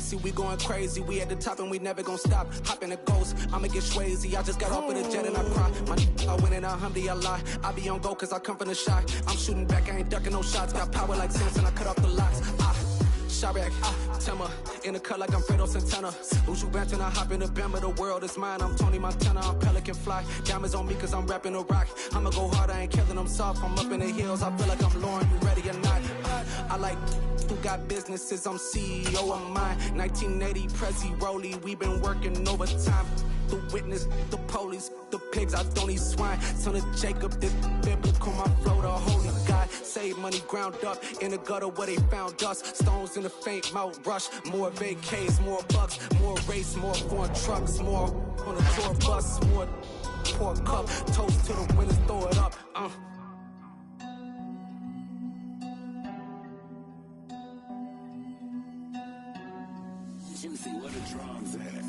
Stacy, we going crazy. We at the top and we never gonna stop. Hop in a ghost, I'ma get swayzy. I just got off of the jet and I cry. I win in a Humvee, I lie. I be on go cause I come from the shot. I'm shooting back, I ain't ducking no shots. Got power like Samson, I cut off the locks. Chirac, Timmer, in the cut like I'm Fredo Santana. Who's you benching? I hop in the Bama, the world is mine. I'm Tony Montana, I'm Pelican Fly. Diamonds on me cause I'm rapping a rock. I'ma go hard, I ain't killing them soft. I'm up in the hills, I feel like I'm Lauren, you ready or not? I like who got businesses, I'm CEO of mine. 1980 Prezi Rolly, we been working overtime. The witness, the police, the pigs, I don't eat swine. Son of Jacob, this biblical, my flow, the holy God. Save money ground up in the gutter where they found us. Stones in the faint mouth rush. More vacays, more bucks, more race, more foreign trucks, more on a tour bus, more pour cup. Toast to the winners, throw it up. Juicy, where the drums at?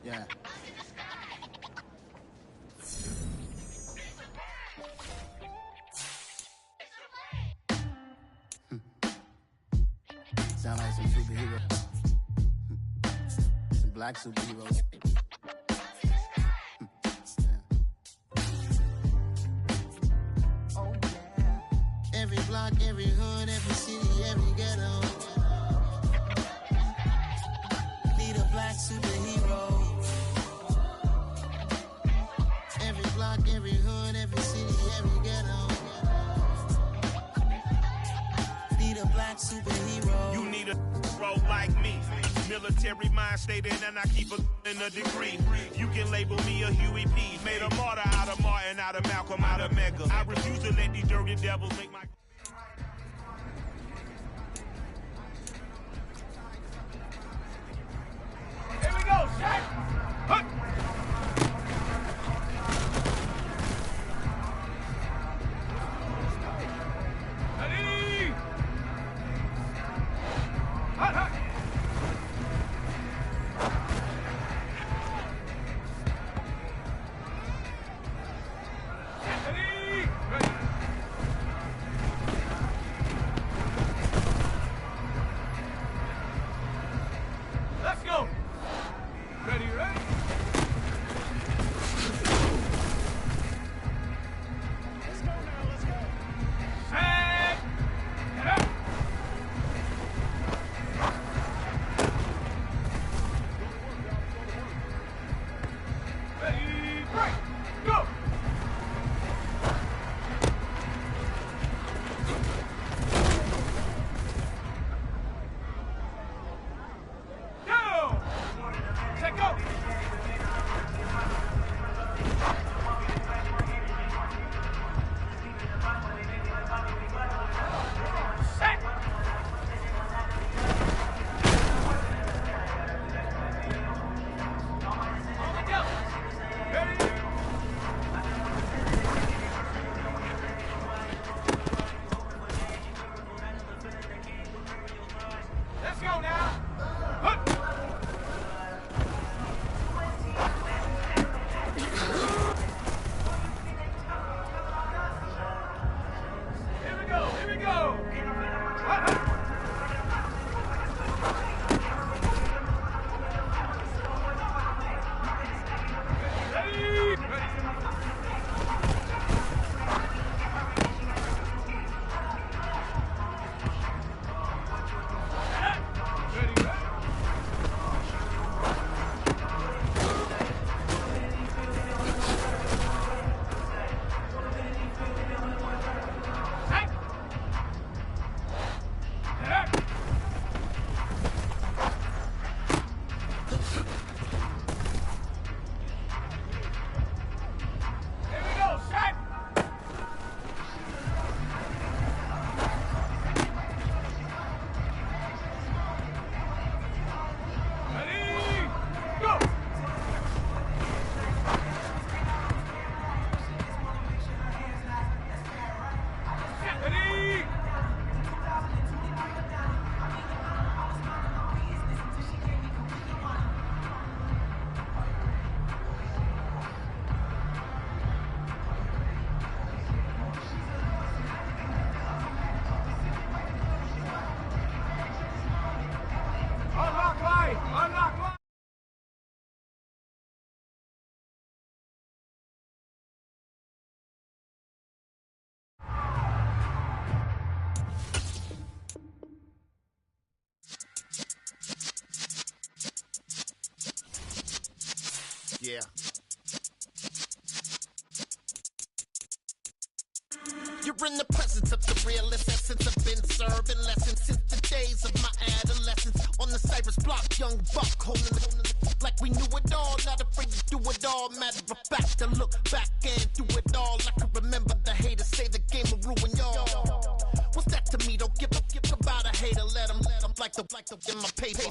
Yeah. Sound like some superheroes. Some black superheroes. Oh yeah. Every block, every hood, every city, every ghetto. Need a black superhero. Every block, every hood, every city, every ghetto. Need a black superhero. You need a bro like me. Military mind stated and I keep a degree. You can label me a Huey P. Made a martyr out of Martin, out of Malcolm, out of Mega. I refuse to let these dirty devils make my... Here we go, Shaq! Huh. Ready! Hot, hot! Ready! Ready! Yeah. You're in the presence of the realest essence. I've been serving lessons since the days of my adolescence. On the Cypress block, young buck holding it like we knew it all. Not afraid to do it all. Matter of fact, I look back and do it all. I can remember the haters say the game will ruin y'all. What's that to me? Don't give about a hater. Let them like the in my paper.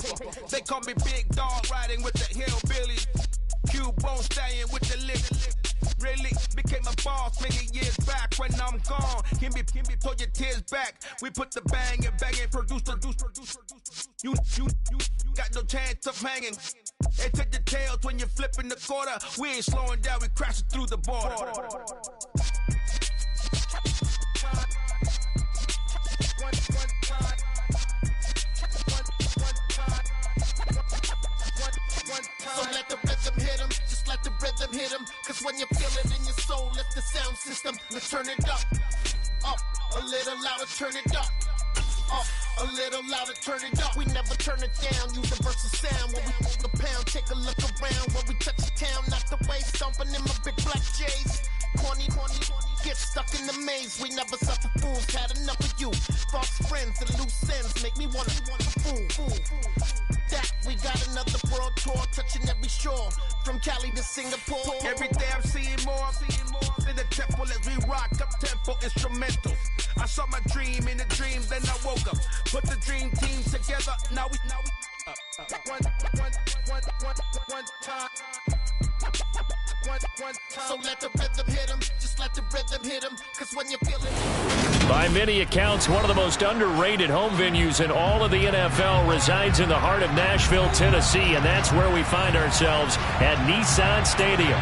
They call me Big Dog, riding with the hillbilly. Cubone staying with the lick. Really became a boss many years back. When I'm gone, can be pull your tears back. We put the bang and produce. You got no chance of hanging. They take the tails when you're flipping the quarter. We ain't slowing down, we crashing through the border. So let the rhythm hit him, just let the rhythm hit him. Cause when you feel it in your soul, let the sound system, let's turn it up, a little louder, turn it up, a little louder, turn it up. We never turn it down, universal sound. When we hold the pound, take a look around. When we touch the town, not the way, stomping in my big black J's. Corny, get stuck in the maze. We never suffer fools, had enough of you. False friends and loose ends make me wanna fool. That we got another world tour, touching every shore, from Cali to Singapore. Every day I'm seeing more in the temple as we rock up tempo instrumentals. I saw my dream in a dream, then I woke up. Put the dream team together. Now we one time. So let the rhythm hit him, just let the rhythm hit him, cause when you feel it. By many accounts, one of the most underrated home venues in all of the NFL resides in the heart of Nashville, Tennessee, and that's where we find ourselves at Nissan Stadium.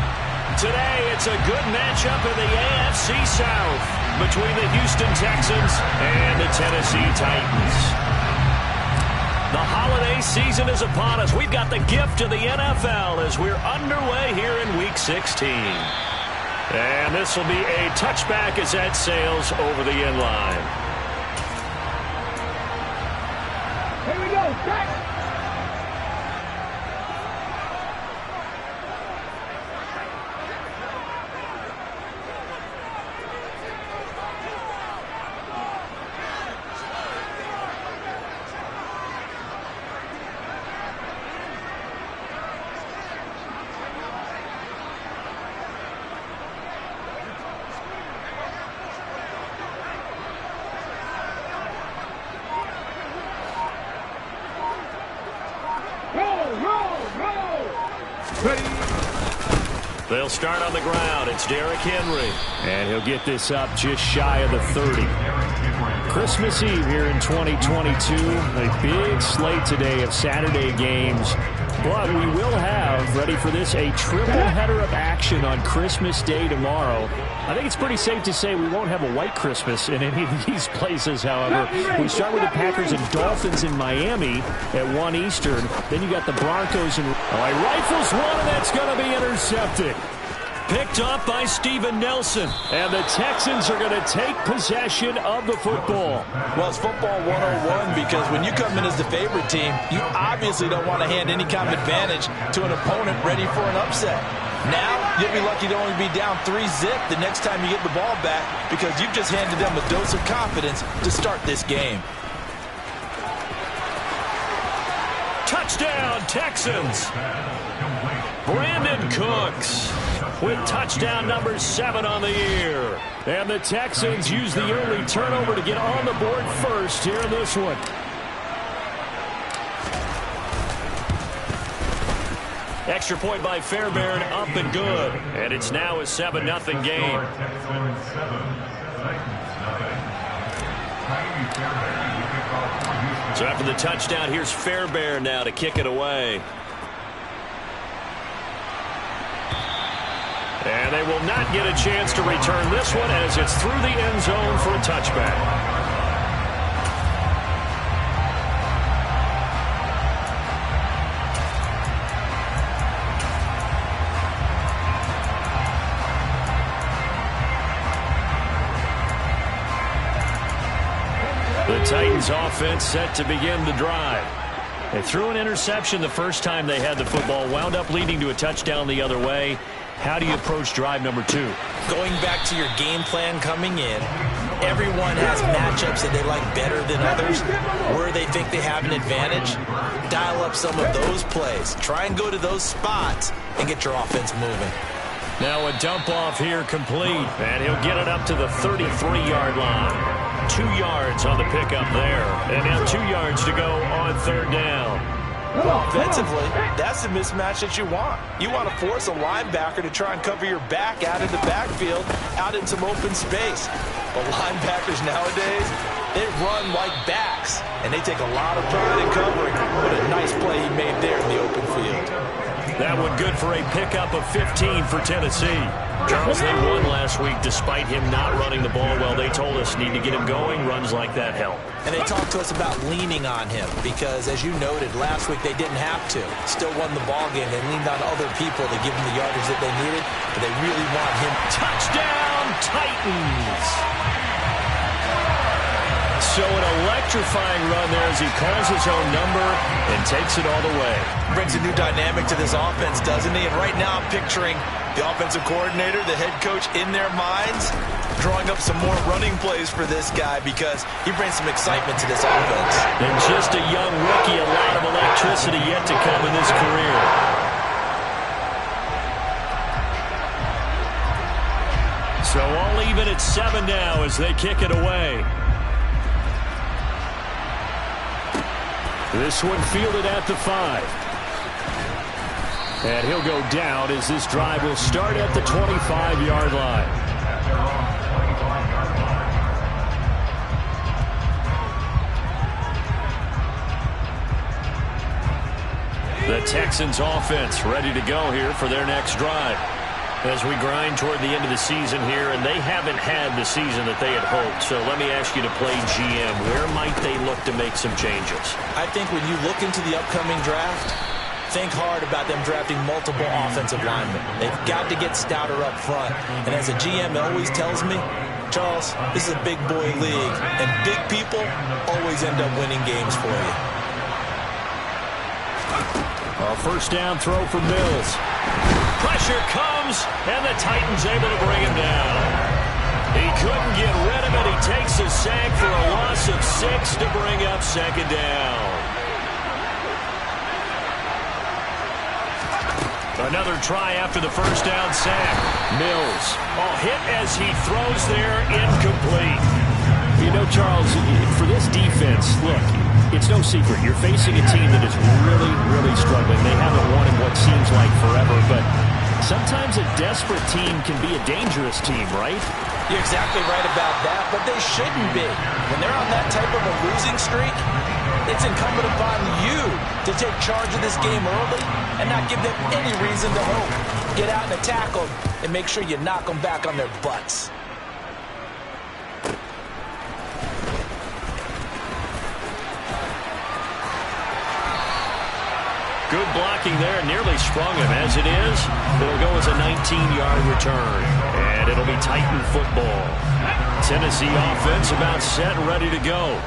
Today, it's a good matchup in the AFC South between the Houston Texans and the Tennessee Titans. The holiday season is upon us. We've got the gift of the NFL as we're underway here in Week 16. And this will be a touchback as that sails over the end line. Here we go, back. They'll start on the ground. It's Derrick Henry. And he'll get this up just shy of the 30. Christmas Eve here in 2022. A big slate today of Saturday games. But we will have, ready for this, a triple header of action on Christmas Day tomorrow. I think it's pretty safe to say we won't have a white Christmas in any of these places, however. We start with the Packers and Dolphins in Miami at 1 Eastern. Then you got the Broncos and rifles one, and that's going to be intercepted. Picked up by Steven Nelson. And the Texans are going to take possession of the football. Well, it's football 101 because when you come in as the favorite team, you obviously don't want to hand any kind of advantage to an opponent ready for an upset. Now, you'll be lucky to only be down 3-0 the next time you get the ball back because you've just handed them a dose of confidence to start this game. Touchdown, Texans. Brandon Cooks with touchdown number 7 on the year. And the Texans use the early turnover to get on the board first here in this one. Extra point by Fairbairn, up and good. And it's now a 7-0 game. So after the touchdown, here's Fairbairn now to kick it away. And they will not get a chance to return this one as it's through the end zone for a touchback. The Titans offense set to begin the drive. They threw an interception the first time they had the football, wound up leading to a touchdown the other way. How do you approach drive number 2? Going back to your game plan coming in, everyone has matchups that they like better than others, where they think they have an advantage. Dial up some of those plays. Try and go to those spots and get your offense moving. Now a dump off here complete, and he'll get it up to the 33-yard line. 2 yards on the pickup there, and now 2 yards to go on third down. Offensively, that's the mismatch that you want. You want to force a linebacker to try and cover your back out in the backfield, out in some open space. But linebackers nowadays, they run like backs, and they take a lot of pride in covering. What a nice play he made there in the open field. That one good for a pickup of 15 for Tennessee. Charles, they won last week despite him not running the ball well. They told us need to get him going. Runs like that help. And they talked to us about leaning on him because, as you noted, last week they didn't have to. Still won the ball game. They leaned on other people to give them the yardage that they needed, but they really want him. Touchdown, Titans! So an electrifying run there as he calls his own number and takes it all the way. Brings a new dynamic to this offense, doesn't he? And right now I'm picturing the offensive coordinator, the head coach in their minds, drawing up some more running plays for this guy because he brings some excitement to this offense. And just a young rookie, a lot of electricity yet to come in his career. So all even at 7 now as they kick it away. This one fielded at the 5. And he'll go down as this drive will start at the 25-yard line. The Texans offense ready to go here for their next drive. As we grind toward the end of the season here, and they haven't had the season that they had hoped. So let me ask you to play GM. Where might they look to make some changes? I think when you look into the upcoming draft, think hard about them drafting multiple offensive linemen. They've got to get stouter up front. And as a GM, it always tells me, Charles, this is a big boy league, and big people always end up winning games for you. A first down throw for Mills. Pressure comes, and the Titans able to bring him down. He couldn't get rid of it. He takes a sack for a loss of 6 to bring up second down. Another try after the first down sack. Mills, hit as he throws there, incomplete. You know, Charles, for this defense, look, it's no secret. You're facing a team that is really, really struggling. They haven't won in what seems like forever, but sometimes a desperate team can be a dangerous team, right? You're exactly right about that, but they shouldn't be. When they're on that type of a losing streak, it's incumbent upon you to take charge of this game early and not give them any reason to hope. Get out and attack them and make sure you knock them back on their butts. Good blocking there, nearly sprung him. As it is, it'll go as a 19-yard return. And it'll be Titan football. Tennessee offense about set and ready to go.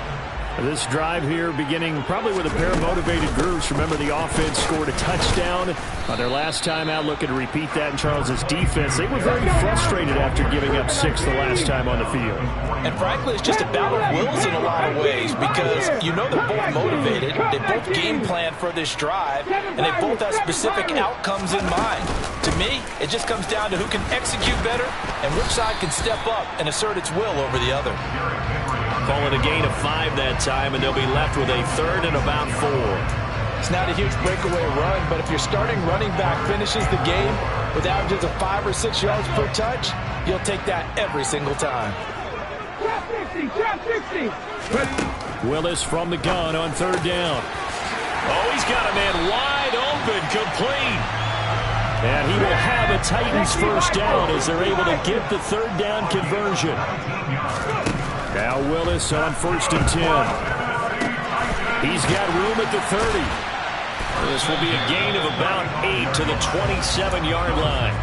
This drive here beginning probably with a pair of motivated groups. Remember, the offense scored a touchdown on their last time out. Looking to repeat that in Charles's defense. They were very frustrated after giving up 6 the last time on the field. And frankly, it's just a battle of wills in a lot of ways because you know they're both motivated. They both game plan for this drive, and they both have specific outcomes in mind. To me, it just comes down to who can execute better and which side can step up and assert its will over the other. Call it a gain of 5 that time, and they'll be left with a 3rd and about 4. It's not a huge breakaway run, but if your starting running back finishes the game with averages of 5 or 6 yards per touch, you'll take that every single time. Trap 60. Willis from the gun on 3rd down. Oh, he's got a man wide open, complete. And he will have a Titans first down as they're able to get the 3rd down conversion. Now Willis on 1st and 10. He's got room at the 30. This will be a gain of about 8 to the 27-yard line.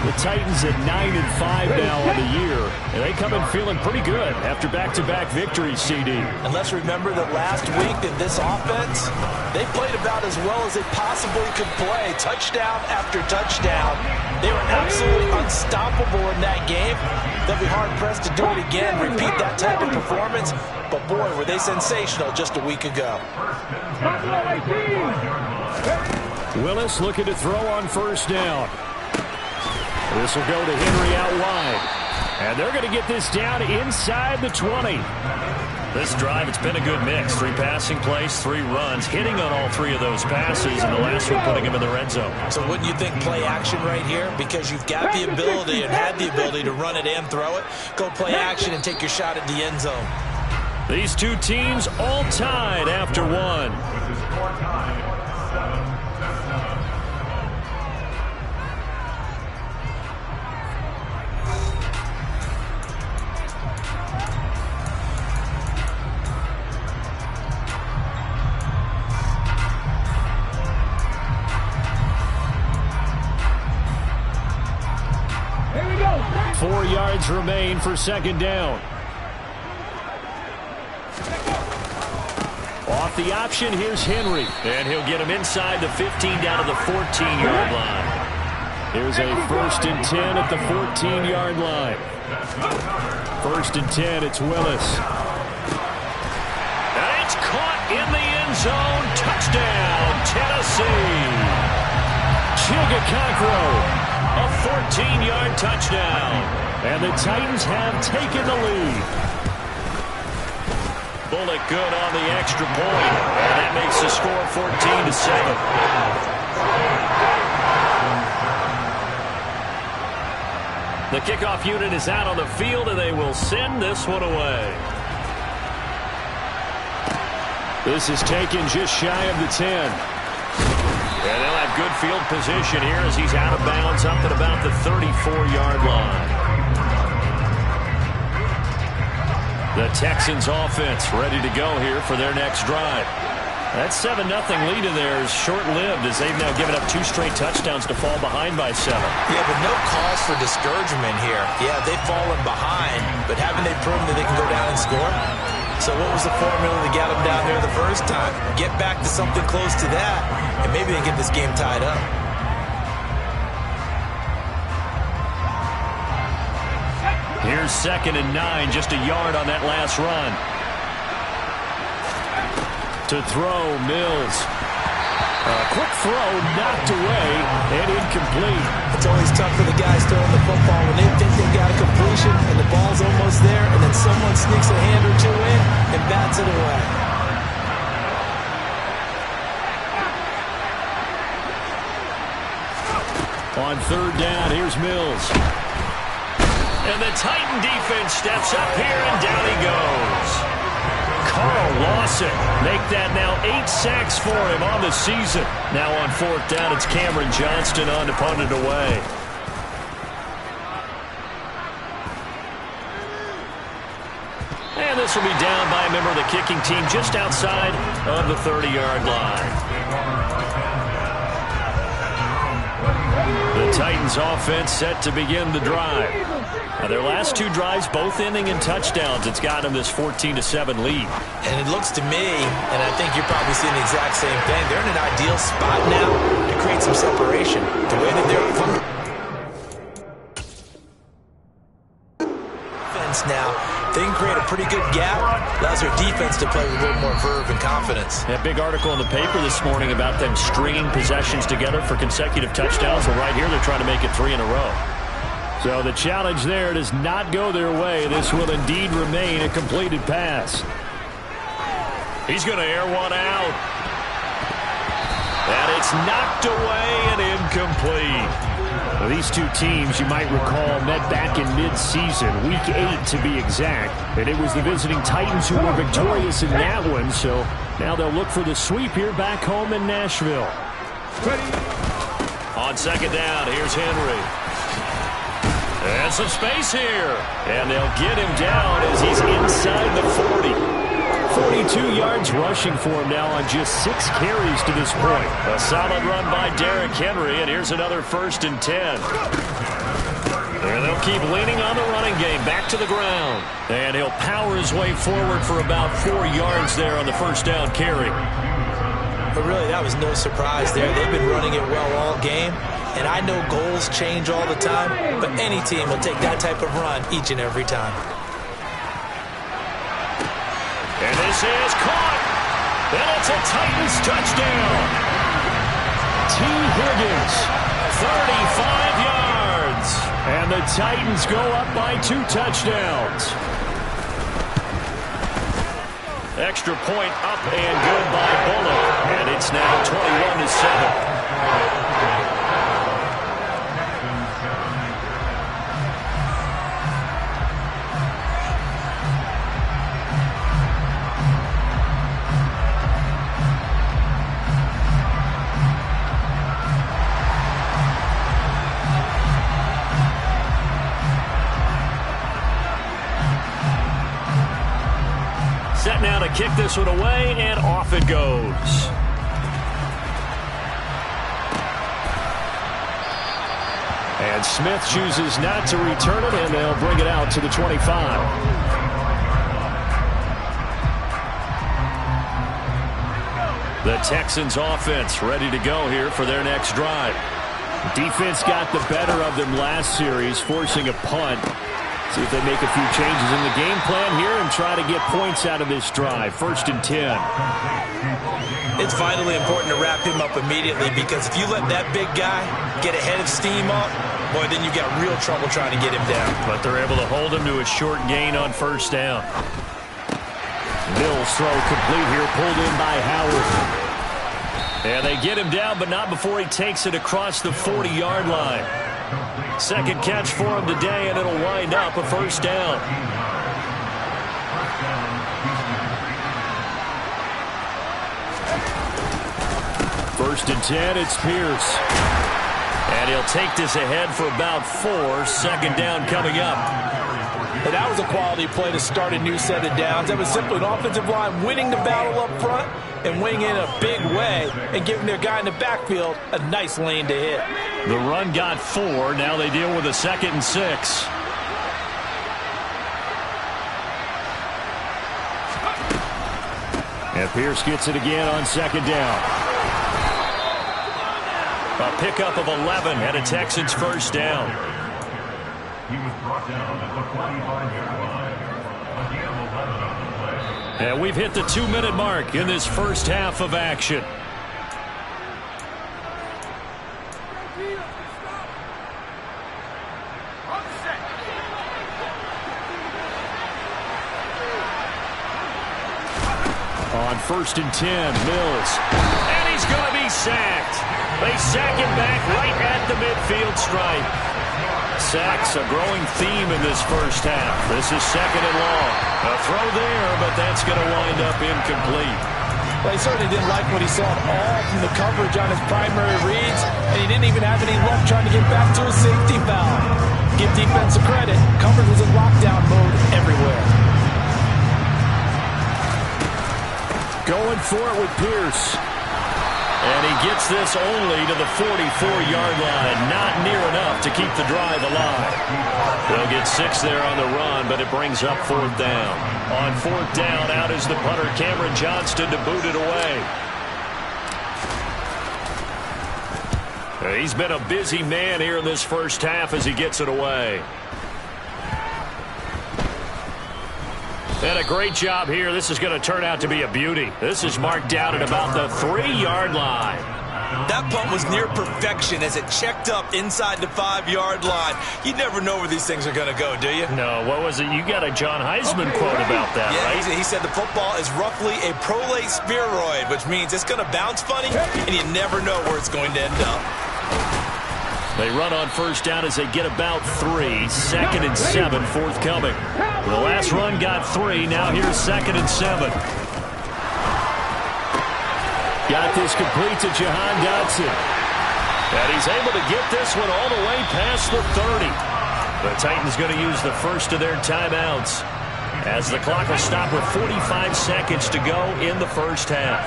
The Titans at 9-5 now on the year, and they come in feeling pretty good after back-to-back victories, CD. And let's remember that last week in this offense, they played about as well as they possibly could play. Touchdown after touchdown. They were absolutely unstoppable in that game. They'll be hard-pressed to do it again, repeat that type of performance. But, boy, were they sensational just a week ago. Willis looking to throw on first down. This will go to Henry out wide. And they're going to get this down inside the 20. This drive, it's been a good mix. 3 passing plays, 3 runs, hitting on all 3 of those passes, and the last one putting him in the red zone. So wouldn't you think play action right here? Because you've got the ability and had the ability to run it and throw it. Go play action and take your shot at the end zone. These two teams all tied after one. Here we go. 4 yards remain for second down. Off the option, here's Henry. And he'll get him inside the 15 down to the 14-yard line. Here's a 1st and 10 at the 14-yard line. 1st and 10, it's Willis. And it's caught in the end zone. Touchdown, Tennessee. Chigakakro, a 14-yard touchdown. And the Titans have taken the lead. Bullock good on the extra point, and that makes the score 14-7. The kickoff unit is out on the field, and they will send this one away. This is taken just shy of the 10. And they'll have good field position here as he's out of bounds up at about the 34-yard line. The Texans offense ready to go here for their next drive. That 7-0 lead of theirs short-lived as they've now given up 2 straight touchdowns to fall behind by 7. Yeah, but no cause for discouragement here. Yeah, they've fallen behind, but haven't they proven that they can go down and score? So what was the formula that got them down there the first time? Get back to something close to that, and maybe they get this game tied up. Here's 2nd and 9, just a yard on that last run. To throw, Mills. A quick throw, knocked away, and incomplete. It's always tough for the guys throwing the football when they think they've got a completion and the ball's almost there, and then someone sneaks a hand or 2 in and bats it away. On 3rd down, here's Mills. And the Titan defense steps up here, and down he goes. Carl Lawson make that now 8 sacks for him on the season. Now on 4th down, it's Cameron Johnston on to punt it away. And this will be down by a member of the kicking team just outside of the 30-yard line. The Titans offense set to begin the drive. Now their last 2 drives, both ending in touchdowns. It's got them this 14-7 lead. And it looks to me, and I think you're probably seeing the exact same thing, they're in an ideal spot now to create some separation. The way that they're offense now, they can create a pretty good gap. Allows their defense to play with a little more verve and confidence. A big article in the paper this morning about them stringing possessions together for consecutive touchdowns. Well, right here they're trying to make it 3 in a row. So the challenge there does not go their way. This will indeed remain a completed pass. He's going to air one out. And it's knocked away and incomplete. Well, these two teams, you might recall, met back in mid-season, Week 8 to be exact. And it was the visiting Titans who were victorious in that one. So now they'll look for the sweep here back home in Nashville. On 2nd down, here's Henry. And some space here. And they'll get him down as he's inside the 40. 42 yards rushing for him now on just 6 carries to this point. A solid run by Derrick Henry, and here's another 1st and 10. And they'll keep leaning on the running game. Back to the ground. And he'll power his way forward for about 4 yards there on the first down carry. But really, that was no surprise there. They've been running it well all game. And I know goals change all the time, but any team will take that type of run each and every time. And this is caught. And it's a Titans touchdown. T. Higgins, 35 yards. And the Titans go up by 2 touchdowns. Extra point up and good by Bullock. And it's now 21-7. Set now to kick this one away, and off it goes. And Smith chooses not to return it, and they'll bring it out to the 25. The Texans offense ready to go here for their next drive. Defense got the better of them last series, forcing a punt. See if they make a few changes in the game plan here and try to get points out of this drive. 1st and 10. It's vitally important to wrap him up immediately, because if you let that big guy get a head of steam up, boy, then you got real trouble trying to get him down. But they're able to hold him to a short gain on 1st down. Mills throw complete here, pulled in by Howard. And they get him down, but not before he takes it across the 40-yard line. Second catch for him today, and it'll wind up a 1st down. First and 10, it's Pierce. And he'll take this ahead for about 4. 2nd down coming up. And that was a quality play to start a new set of downs. That was simply an offensive line winning the battle up front and winning in a big way and giving their guy in the backfield a nice lane to hit. The run got 4. Now they deal with a 2nd and 6. And Pierce gets it again on 2nd down. A pickup of 11 and a Texans 1st down. He was brought down at the 25-yard line. Again, 11 on the play. And we've hit the 2-minute mark in this first half of action. On 1st and 10, Mills. And he's going to be sacked. They sack him back right at the midfield stripe. Sacks a growing theme in this first half. This is 2nd and long. A throw there, but that's going to wind up incomplete. Well, he certainly didn't like what he saw at all from the coverage on his primary reads, and he didn't even have any luck trying to get back to his safety valve. Give defense credit. Coverage was in lockdown mode everywhere. Going for it with Pierce. And he gets this only to the 44-yard line. Not near enough to keep the drive alive. They'll get 6 there on the run, but it brings up 4th down. On 4th down, out is the punter, Cameron Johnston, to boot it away. He's been a busy man here in this first half as he gets it away. And a great job here. This is going to turn out to be a beauty. This is marked down at about the 3-yard line. That punt was near perfection as it checked up inside the 5-yard line. You never know where these things are going to go, do you? No, what was it? You got a John Heisman quote about that, right? Yeah, he said the football is roughly a prolate spheroid, which means it's going to bounce funny, and you never know where it's going to end up. They run on 1st down as they get about 3. 2nd and 7 forthcoming. The last run got 3. Now here's 2nd and 7. Got this complete to Jahan Dotson. And he's able to get this one all the way past the 30. The Titans going to use the first of their timeouts as the clock will stop with 45 seconds to go in the first half.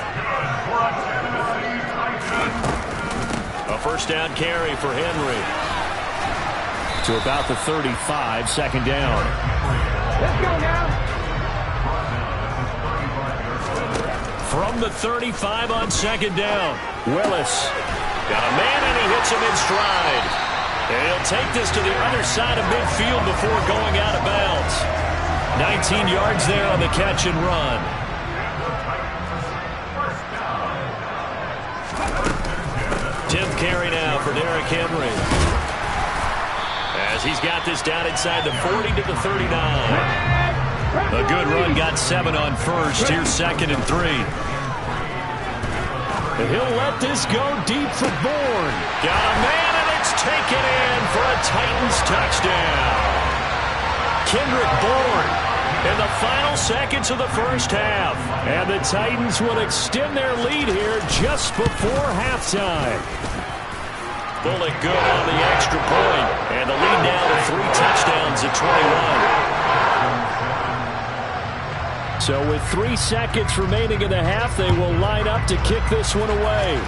A 1st down carry for Henry. to about the 35, second down. Let's go now. From the 35 on second down, Willis. Got a man, and he hits him in stride. And he'll take this to the other side of midfield before going out of bounds. 19 yards there on the catch and run. Tenth carry now for Derrick Henry. As he's got this down inside the 40 to the 39. A good run, got 7 on first. Here's second and 3. And he'll let this go deep for Bourne. Got a man, and it's taken in for a Titans touchdown. Kendrick Bourne in the final seconds of the first half. And the Titans will extend their lead here just before halftime. Bullock good on the extra point. And the lead now to 3 touchdowns at 21. So with 3 seconds remaining in the half, they will line up to kick this one away.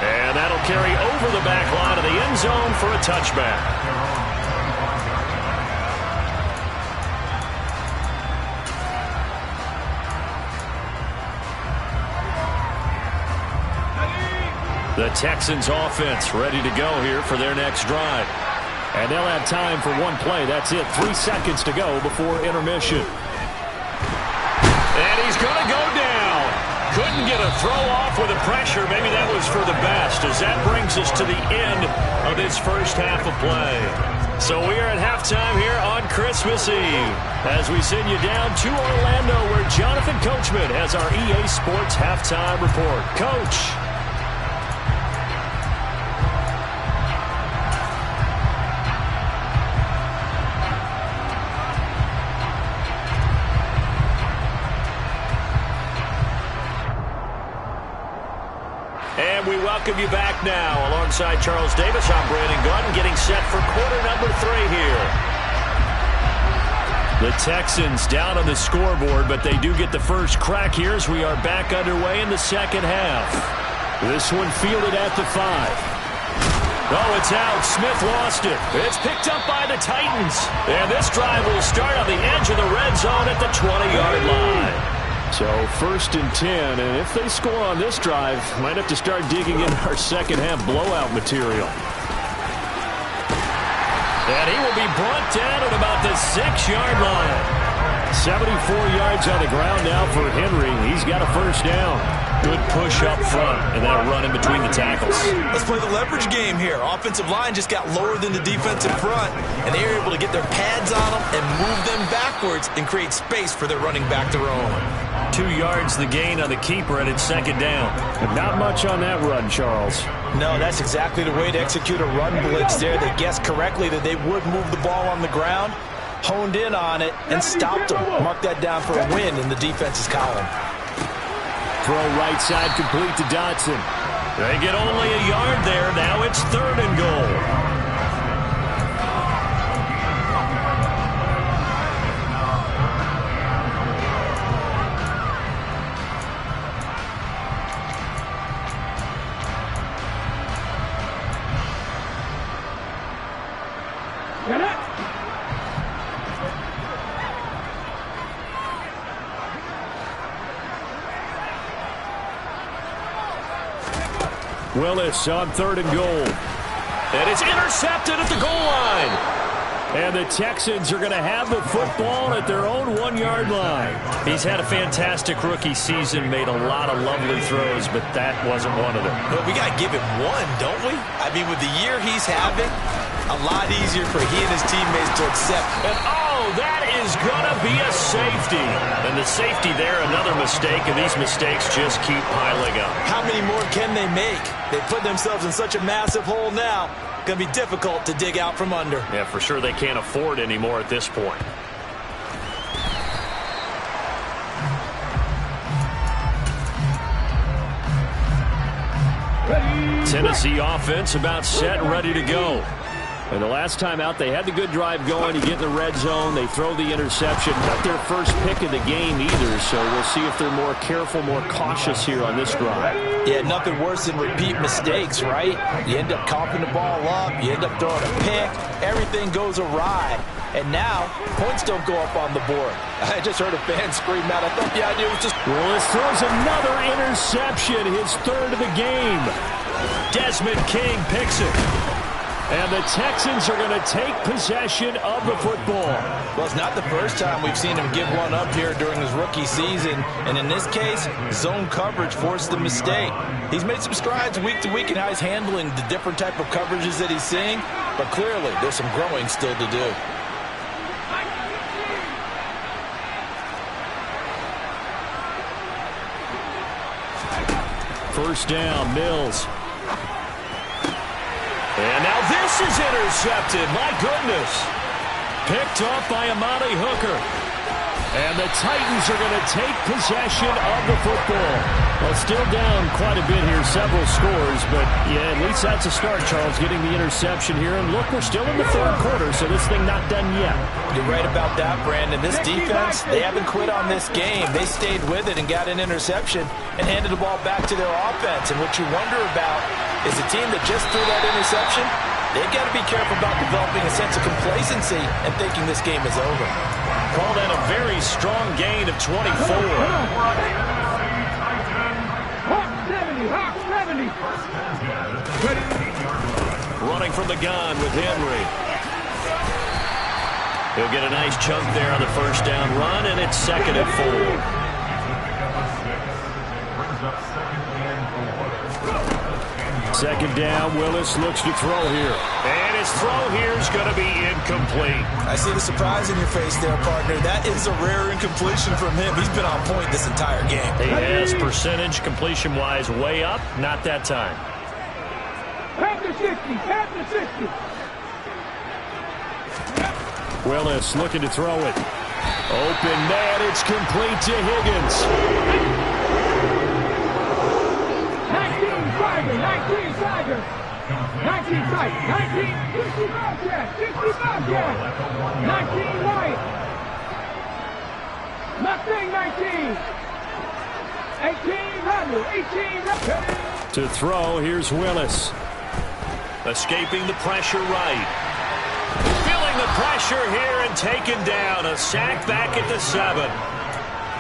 And that'll carry over the back line of the end zone for a touchback. The Texans offense ready to go here for their next drive. And they'll have time for one play. That's it. 3 seconds to go before intermission. And he's going to go down. Couldn't get a throw off with the pressure. Maybe that was for the best, as that brings us to the end of this first half of play. So we are at halftime here on Christmas Eve as we send you down to Orlando, where Jonathan Coachman has our EA Sports halftime report. Coach. And we welcome you back now. Alongside Charles Davis, I'm Brandon Gunn, getting set for quarter number 3 here. The Texans down on the scoreboard, but they do get the first crack here as we are back underway in the second half. This one fielded at the 5. Oh, it's out. Smith lost it. It's picked up by the Titans. And this drive will start on the edge of the red zone at the 20-yard line. So 1st and 10, and if they score on this drive, might have to start digging in our second half blowout material. And he will be brought down at about the 6-yard line. 74 yards on the ground now for Henry. He's got a first down. Good push up front, and that run in between the tackles. Let's play the leverage game here. Offensive line just got lower than the defensive front, and they were able to get their pads on them and move them backwards and create space for their running back to roam. 2 yards the gain on the keeper, and it's second down. And not much on that run, Charles. No, that's exactly the way to execute a run blitz there. They guessed correctly that they would move the ball on the ground, honed in on it, and stopped them. Mark that down for a win in the defense's column. Throw right side complete to Dotson. They get only a yard there. Now it's 3rd and goal. Willis on 3rd and goal. And it's intercepted at the goal line. And the Texans are going to have the football at their own 1-yard line. He's had a fantastic rookie season, made a lot of lovely throws, but that wasn't one of them. But we got to give him one, don't we? I mean, with the year he's having, a lot easier for he and his teammates to accept. And that is going to be a safety. And the safety there, another mistake, and these mistakes just keep piling up. How many more can they make? They put themselves in such a massive hole now. Going to be difficult to dig out from under. Yeah, for sure they can't afford anymore at this point. Tennessee offense about set and ready to go. And the last time out, they had the good drive going. You get in the red zone, they throw the interception. Not their first pick of the game either, so we'll see if they're more careful, more cautious here on this drive. Yeah, nothing worse than repeat mistakes, right? You end up coughing the ball up, you end up throwing a pick, everything goes awry. And now, points don't go up on the board. I just heard a fan scream out. I thought the idea was just... Willis throws another interception, his third of the game. Desmond King picks it. And the Texans are going to take possession of the football. Well, it's not the first time we've seen him give one up here during his rookie season. And in this case, zone coverage forced the mistake. He's made some strides week to week in how he's handling the different type of coverages that he's seeing. But clearly, there's some growing still to do. First down, Mills. And now this is intercepted. My goodness. Picked off by Amani Hooker. And the Titans are going to take possession of the football. Well, still down quite a bit here, several scores. But, yeah, at least that's a start, Charles, getting the interception here. And, look, we're still in the third quarter, so this thing not done yet. You're right about that, Brandon. This defense, they haven't quit on this game. They stayed with it and got an interception and handed the ball back to their offense. And what you wonder about is a team that just threw that interception, they've got to be careful about developing a sense of complacency and thinking this game is over. Call that a very strong gain of 24. Running from the gun with Henry. He'll get a nice chunk there on the first down run, and it's 2nd and 4. Second down, Willis looks to throw here. And his throw here is going to be incomplete. I see the surprise in your face there, partner. That is a rare incompletion from him. He's been on point this entire game. He has percentage completion-wise way up. Not that time. Past the 60, past the 60. Willis looking to throw it. Open man, it's complete to Higgins. 19 Tiger, 19 Tiger, 19, 65 cat, 65 cat, 19 White, Mustang 19, 18 Randall, 18 Randall. To throw, here's Willis. Escaping the pressure right. Feeling the pressure here and taken down. A sack back at the 7.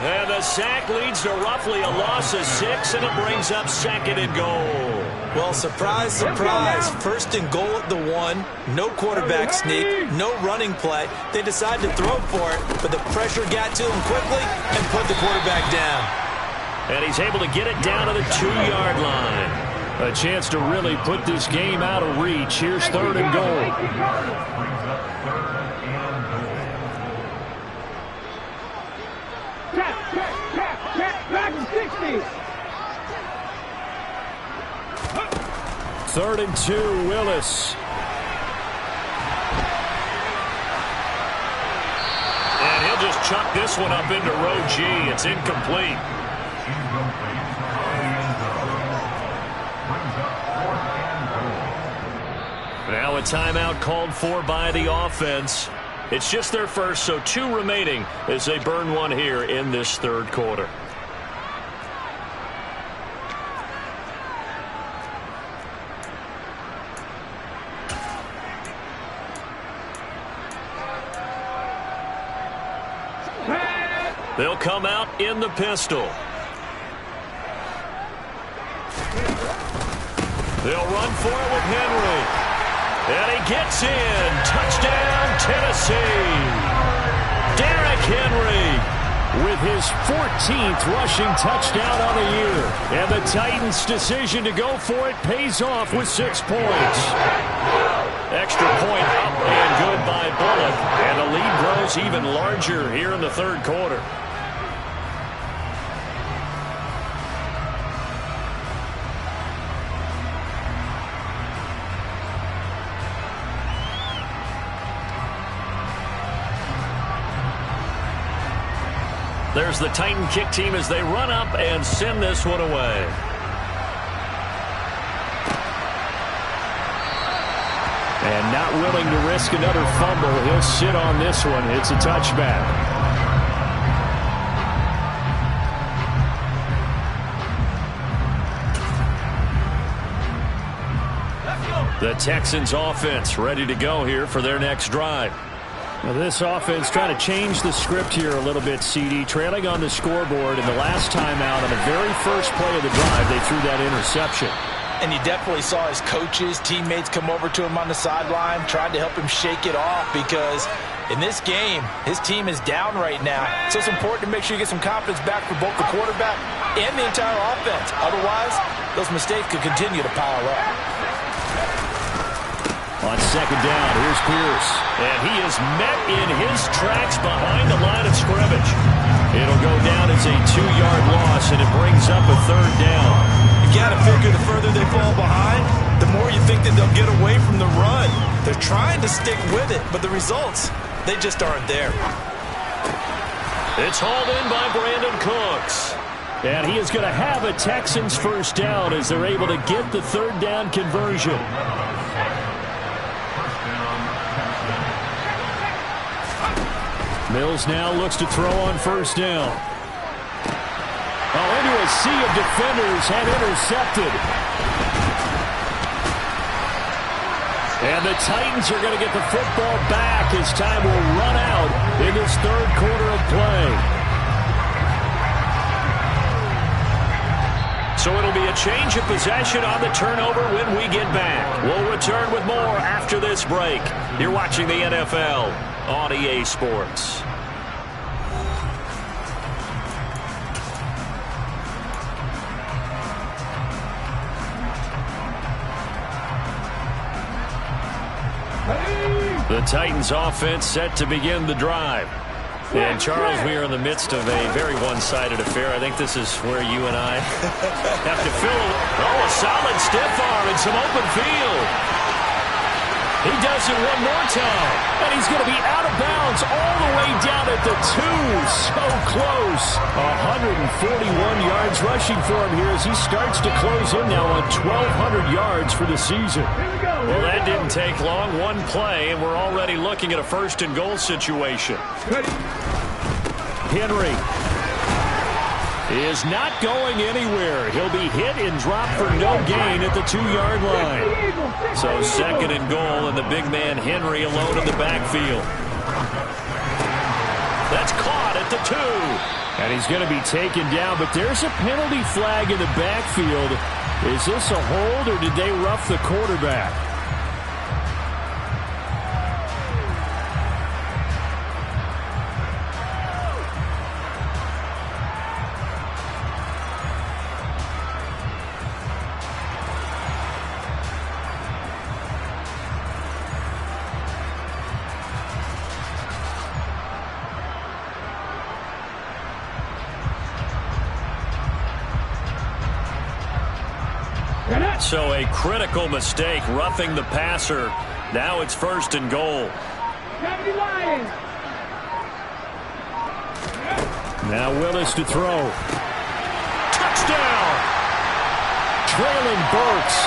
And the sack leads to roughly a loss of 6, and it brings up 2nd and goal. Well, surprise, surprise. 1st and goal at the 1. No quarterback sneak, no running play. They decide to throw for it, but the pressure got to him quickly and put the quarterback down. And he's able to get it down to the 2-yard line. A chance to really put this game out of reach. Here's 3rd and goal. Back to 60. 3rd and 2, Willis. And he'll just chuck this one up into row G. It's incomplete. Now a timeout called for by the offense. It's just their first, so 2 remaining as they burn one here in this 3rd quarter. They'll come out in the pistol. They'll run for it with Henry. And he gets in. Touchdown, Tennessee. Derrick Henry with his 14th rushing touchdown on the year. And the Titans' decision to go for it pays off with 6 points. Extra point up and good by Bullock. And the lead grows even larger here in the 3rd quarter. There's the Titan kick team as they run up and send this one away. And not willing to risk another fumble. He'll sit on this one. It's a touchback. The Texans offense ready to go here for their next drive. Now this offense trying to change the script here a little bit, CD. Trailing on the scoreboard, and the last time out on the very first play of the drive, they threw that interception. And you definitely saw his coaches, teammates come over to him on the sideline, tried to help him shake it off because in this game, his team is down right now. So it's important to make sure you get some confidence back for both the quarterback and the entire offense. Otherwise, those mistakes could continue to pile up. On second down, here's Pierce. And he is met in his tracks behind the line of scrimmage. It'll go down as a 2-yard loss, and it brings up a third down. You got to figure the further they fall behind, the more you think that they'll get away from the run. They're trying to stick with it, but the results, they just aren't there. It's hauled in by Brandon Cooks. And he is going to have a Texans first down as they're able to get the third down conversion. Mills now looks to throw on first down. Oh, into a sea of defenders and intercepted. And the Titans are going to get the football back as time will run out in this third quarter of play. So it'll be a change of possession on the turnover when we get back. We'll return with more after this break. You're watching the NFL on EA Sports. The Titans offense set to begin the drive. And Charles, we are in the midst of a very one-sided affair. I think this is where you and I have to fill. Oh, a solid stiff arm and some open field. He does it one more time. And he's going to be out of bounds all the way down at the 2. So close. 141 yards rushing for him here as he starts to close in now on 1,200 yards for the season. Well, that didn't take long. One play, and we're already looking at a first and goal situation. Henry is not going anywhere. He'll be hit and dropped for no gain at the 2-yard line. So second and goal, and the big man Henry alone in the backfield. That's caught at the 2. And he's going to be taken down, but there's a penalty flag in the backfield. Is this a hold, or did they rough the quarterback? So a critical mistake, roughing the passer. Now it's first and goal. Now Willis to throw. Touchdown! Traylon Burks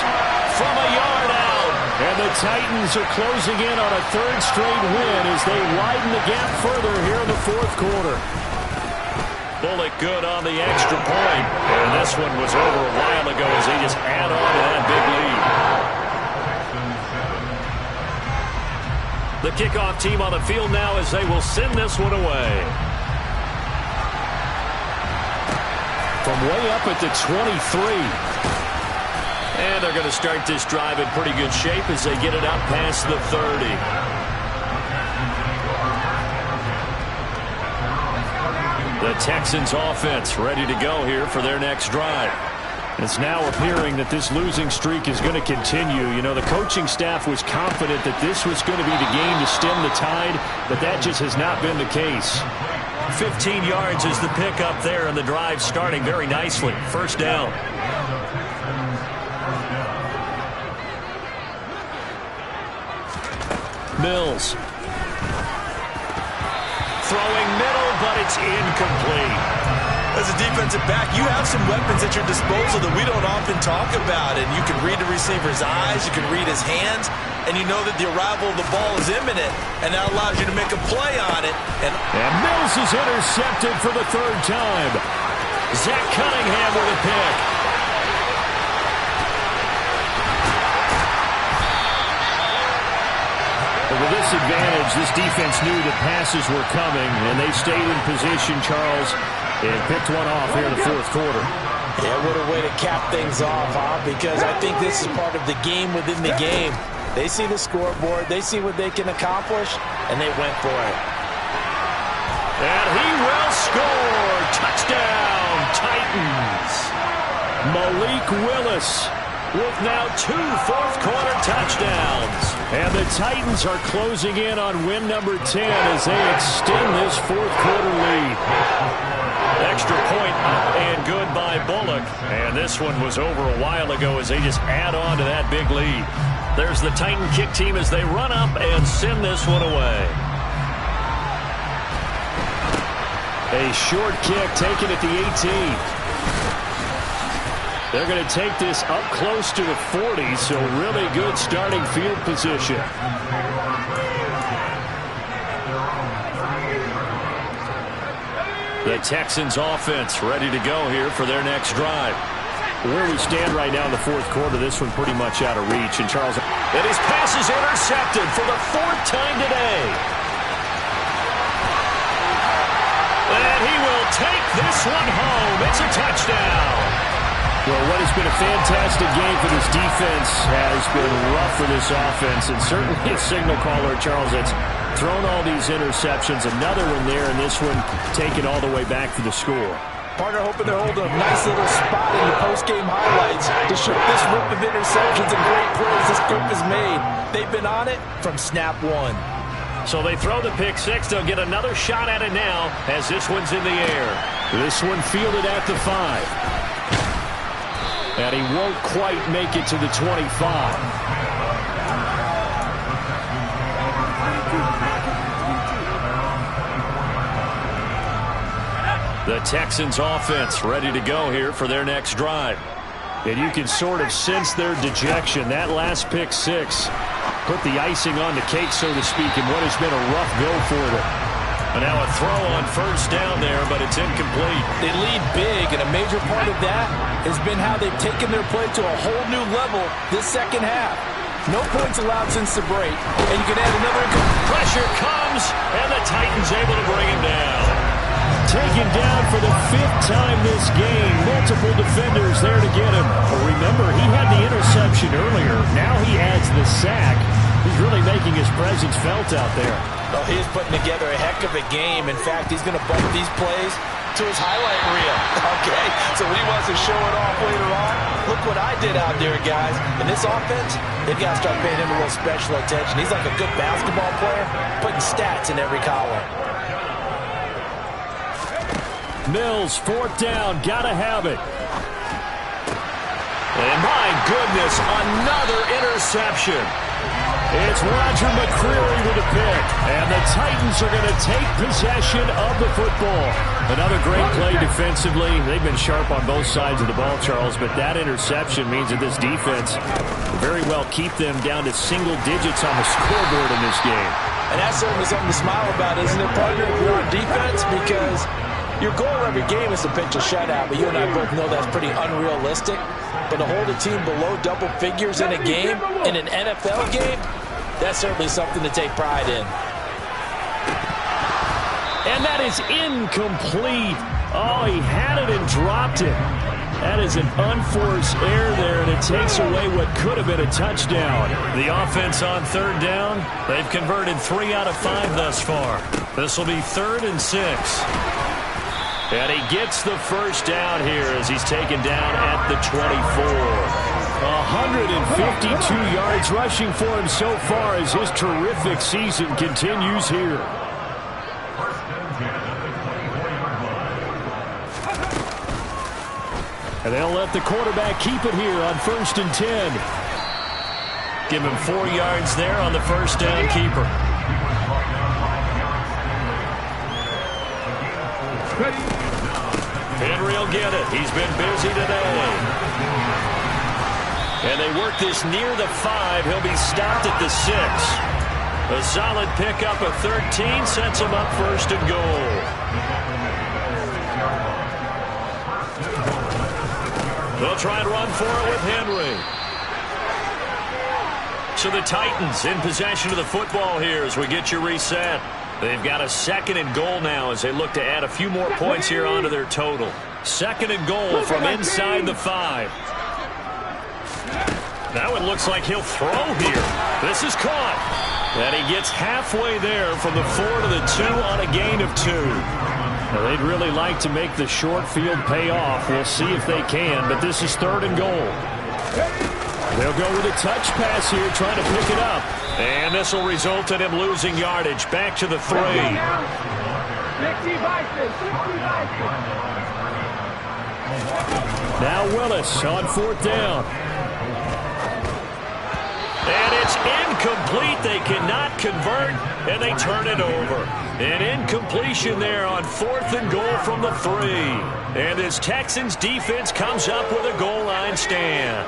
from a yard out. And the Titans are closing in on a third straight win as they widen the gap further here in the fourth quarter. Bullock good on the extra point. And this one was over a while ago as they just add on to that big lead. The kickoff team on the field now as they will send this one away. From way up at the 23. And they're going to start this drive in pretty good shape as they get it out past the 30. The Texans offense ready to go here for their next drive. It's now appearing that this losing streak is going to continue. You know, the coaching staff was confident that this was going to be the game to stem the tide, but that just has not been the case. 15 yards is the pickup there, and the drive starting very nicely. First down. Mills. Throwing middle, but it's incomplete. As a defensive back, you have some weapons at your disposal that we don't often talk about. And you can read the receiver's eyes, you can read his hands, and you know that the arrival of the ball is imminent, and that allows you to make a play on it. And Mills is intercepted for the third time. Zach Cunningham with a pick. With this advantage, this defense knew that passes were coming, and they stayed in position, Charles, and picked one off here in the fourth quarter. Yeah, what a way to cap things off, huh? Because I think this is part of the game within the game. They see the scoreboard, they see what they can accomplish, and they went for it. And he will score! Touchdown, Titans! Malik Willis with now 2 fourth-quarter touchdowns. And the Titans are closing in on win number 10 as they extend this fourth-quarter lead. Extra point up and good by Bullock. And this one was over a while ago as they just add on to that big lead. There's the Titan kick team as they run up and send this one away. A short kick taken at the 18. They're going to take this up close to the 40, so really good starting field position. The Texans offense ready to go here for their next drive. Where we stand right now in the fourth quarter, this one pretty much out of reach. And Charles, and his pass is intercepted for the 4th time today. And he will take this one home. It's a touchdown. Well, what has been a fantastic game for this defense has been rough for this offense, and certainly a signal caller, Charles, that's thrown all these interceptions. Another one there, and this one taken all the way back for the score. Partner hoping they're holding a nice little spot in the post-game highlights to show this rip of interceptions and great plays this group has made. They've been on it from snap one. So they throw the pick six. They'll get another shot at it now as this one's in the air. This one fielded at the 5. And he won't quite make it to the 25. The Texans offense ready to go here for their next drive. And you can sort of sense their dejection. That last pick six put the icing on the cake, so to speak, in what has been a rough go for them. And now a throw on first down there, but it's incomplete. They lead big, and a major part of that has been how they've taken their play to a whole new level this second half. No points allowed since the break, and you can add another. Pressure comes, and the Titans able to bring him down. Taken down for the 5th time this game. Multiple defenders there to get him. But remember, he had the interception earlier. Now he adds the sack. He's really making his presence felt out there. Well, he's putting together a heck of a game. In fact, he's going to bump these plays to his highlight reel. Okay, so when he wants to show it off later on, look what I did out there, guys. In this offense, they've got to start paying him a little special attention. He's like a good basketball player, putting stats in every column. Mills, 4th down, gotta have it. And my goodness, another interception. It's Roger McCreary with a pick. And the Titans are going to take possession of the football. Another great play defensively. They've been sharp on both sides of the ball, Charles, but that interception means that this defense will very well keep them down to single digits on the scoreboard in this game. And that's certainly something to smile about, isn't it, partner, if you're on defense? Because your goal every game is to pitch a shutout, but you and I both know that's pretty unrealistic. But to hold a team below double figures in a game, in an NFL game, that's certainly something to take pride in. And that is incomplete. Oh, he had it and dropped it. That is an unforced error there, and it takes away what could have been a touchdown. The offense on 3rd down, they've converted 3 out of 5 thus far. This will be 3rd and 6. And he gets the first down here as he's taken down at the 24. 152 yards rushing for him so far as his terrific season continues here. And they'll let the quarterback keep it here on 1st and 10. Give him 4 yards there on the first down keeper. Henry will get it. He's been busy today. And they work this near the 5. He'll be stopped at the 6. A solid pickup of 13 sets him up first and goal. They'll try and run for it with Henry. So the Titans in possession of the football here as we get you reset. They've got a 2nd and goal now as they look to add a few more points here onto their total. 2nd and goal from inside the 5. Now it looks like he'll throw here. This is caught. And he gets halfway there from the 4 to the 2 on a gain of 2. Now they'd really like to make the short field pay off. We'll see if they can, but this is 3rd and goal. They'll go with a touch pass here, trying to pick it up. And this will result in him losing yardage. Back to the 3. Now Willis on 4th down. And it's incomplete. They cannot convert, and they turn it over. An incompletion there on 4th and goal from the 3. And this Texans defense comes up with a goal line stand.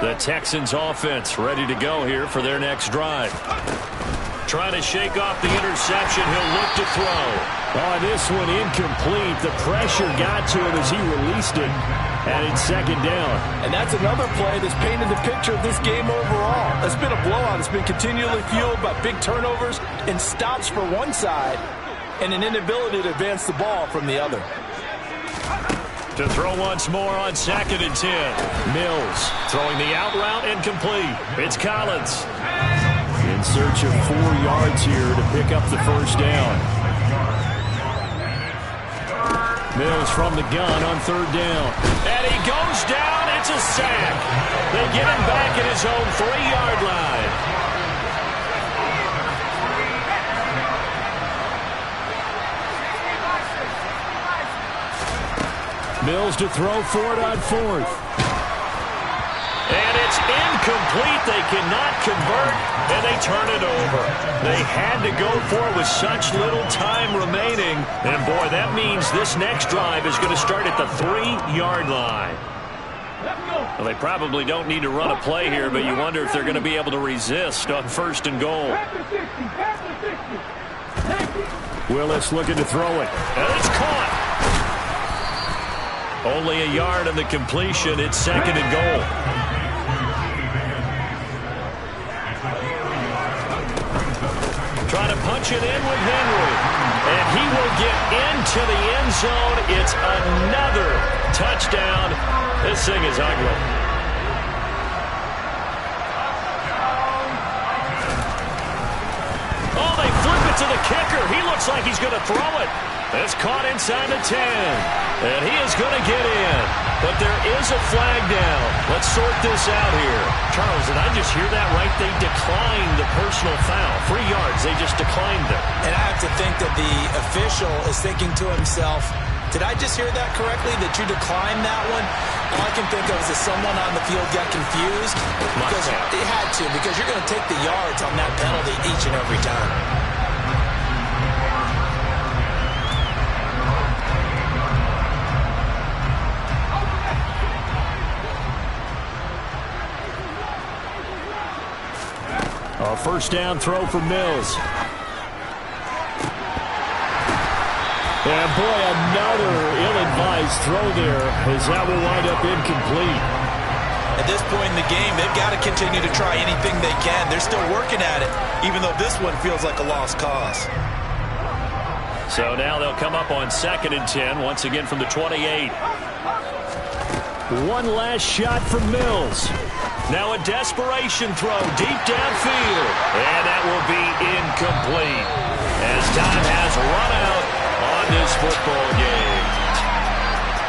The Texans offense ready to go here for their next drive. Trying to shake off the interception. He'll look to throw. Oh, this one incomplete. The pressure got to him as he released it. And it's 2nd down. And that's another play that's painted the picture of this game overall. It's been a blowout. It's been continually fueled by big turnovers and stops for one side and an inability to advance the ball from the other. To throw once more on 2nd and 10. Mills throwing the out route incomplete. It's Collins. In search of 4 yards here to pick up the 1st down. Mills from the gun on 3rd down. And he goes down. It's a sack. They get him back at his own 3-yard line. Mills to throw for it on 4th. And it's incomplete. They cannot convert, and they turn it over. They had to go for it with such little time remaining. And, boy, that means this next drive is going to start at the 3-yard line. Well, they probably don't need to run a play here, but you wonder if they're going to be able to resist on 1st and goal. Willis looking to throw it. And it's caught. Only a yard on the completion. It's 2nd and goal. Trying to punch it in with Henry. And he will get into the end zone. It's another touchdown. This thing is ugly. Oh, they flip it to the kicker. He looks like he's going to throw it. It's caught inside the 10. And he is going to get in. But there is a flag down. Let's sort this out here. Charles, did I just hear that right? They declined the personal foul. 3 yards, they just declined it. And I have to think that the official is thinking to himself, did I just hear that correctly, that you declined that one? All I can think of is that someone on the field got confused. Because it had to, because you're going to take the yards on that penalty each and every time. A 1st down throw for Mills. And boy, another ill-advised throw there as that will wind up incomplete. At this point in the game, they've got to continue to try anything they can. They're still working at it, even though this one feels like a lost cause. So now they'll come up on 2nd and 10, once again from the 28. One last shot from Mills. Now a desperation throw deep downfield. And that will be incomplete as time has run out on this football game.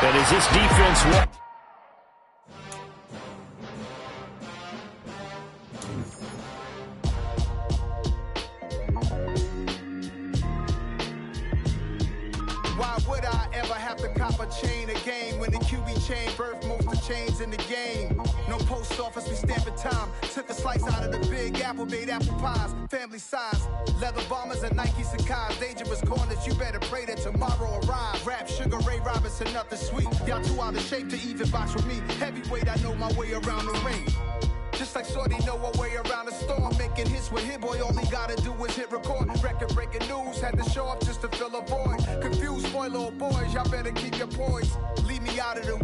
And is this defense... Why would I ever have to cop a chain a game when the QB chain, birth most of chains in the game. No post office, we stamping time. Took a slice out of the big apple, made apple pies. Family size, leather bombers and Nike Sacai's. Dangerous corners, you better pray that tomorrow arrives. Rap, Sugar Ray Robinson, nothing sweet. Y'all too out of shape to even box with me. Heavyweight, I know my way around the ring. Just like Shorty know her way around the storm. Making hits with Hit Boy, all he gotta do is hit record. Record breaking news, had to show up just to fill a void. Confused, spoiled little boys, y'all better keep your poise. Leave me out of the